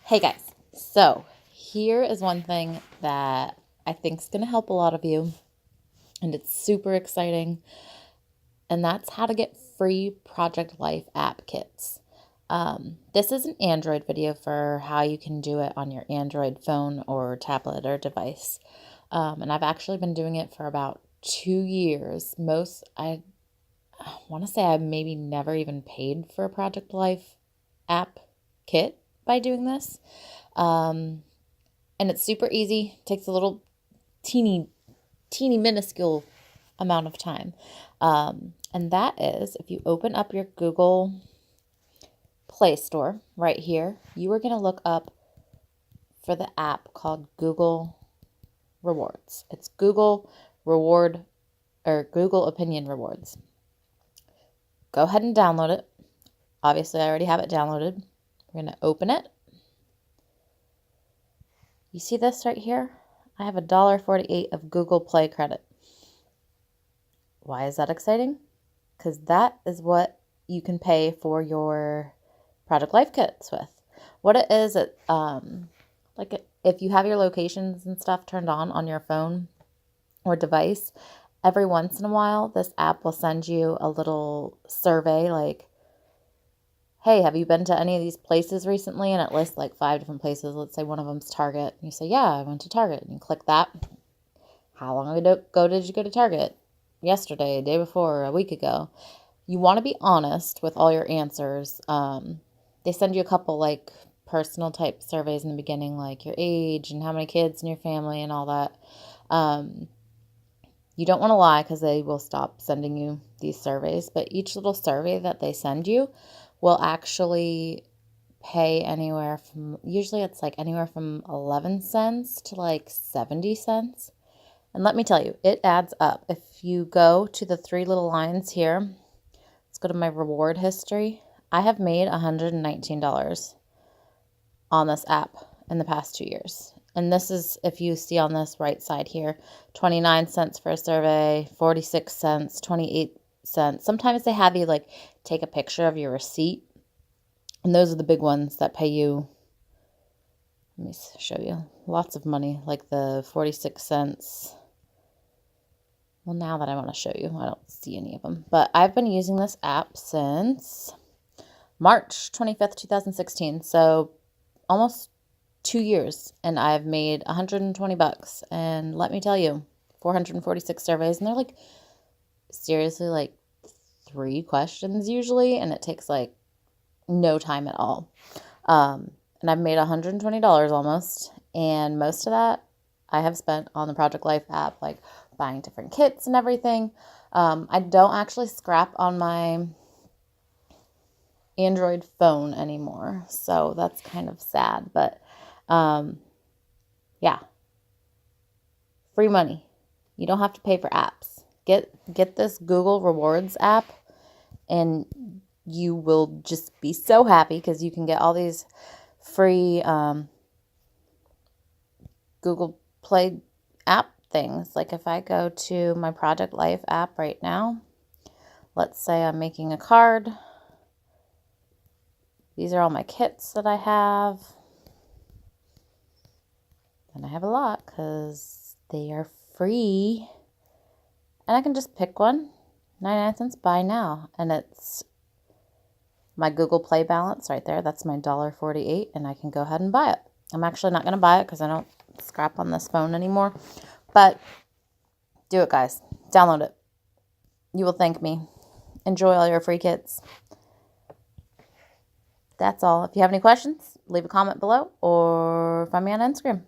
Hey guys, so here is one thing that I think is going to help a lot of you, and it's super exciting, and that's how to get free Project Life app kits. This is an Android video for how you can do it on your Android phone or tablet or device. And I've actually been doing it for about 2 years. I want to say I maybe never even paid for a Project Life app kit by doing this. Um, and it's super easy. Takes a little teeny minuscule amount of time. And that is if you open up your Google Play Store right here, you are going to look up for the app called Google Rewards. It's Google Reward or Google Opinion Rewards. Go ahead and download it. Obviously, I already have it downloaded. We're going to open it. You see this right here? I have $1.48 of Google Play credit. Why is that exciting? Because that is what you can pay for your Project Life kits with. What it is, if you have your locations and stuff turned on your phone or device, every once in a while, this app will send you a little survey like, hey, have you been to any of these places recently? And it lists like 5 different places. Let's say one of them's Target. And you say, yeah, I went to Target. And you click that. How long ago did you go to Target? Yesterday, day before, a week ago. You want to be honest with all your answers. They send you a couple like personal type surveys in the beginning, like your age and how many kids in your family and all that. You don't want to lie because they will stop sending you these surveys. But each little survey that they send you will actually pay usually it's like anywhere from 11 cents to like 70 cents. And let me tell you, it adds up. If you go to the 3 little lines here, let's go to my reward history. I have made $119 on this app in the past 2 years. And this is, if you see on this right side here, 29 cents for a survey, 46 cents, 28 cents. Sometimes they have you like take a picture of your receipt. And those are the big ones that pay you, let me show you, lots of money, like the 46 cents. Well, now that I want to show you, I don't see any of them. But I've been using this app since March 25th, 2016. So almost 2 years. And I've made $120. And let me tell you, 446 surveys. And they're like, seriously, like 3 questions usually. And it takes like no time at all. And I've made $120 almost. And most of that I have spent on the Project Life app, like buying different kits and everything. I don't actually scrap on my Android phone anymore, so that's kind of sad. But yeah, free money. You don't have to pay for apps. Get this Google Rewards app, and you will just be so happy because you can get all these free Google Play app things. Like if I go to my Project Life app right now, let's say I'm making a card. These are all my kits that I have. And I have a lot because they are free. And I can just pick one. 99 cents, buy now. And it's my Google Play balance right there. That's my $1.48. And I can go ahead and buy it. I'm actually not going to buy it because I don't scrap on this phone anymore. But do it, guys. Download it. You will thank me. Enjoy all your free kits. That's all. If you have any questions, leave a comment below or find me on Instagram.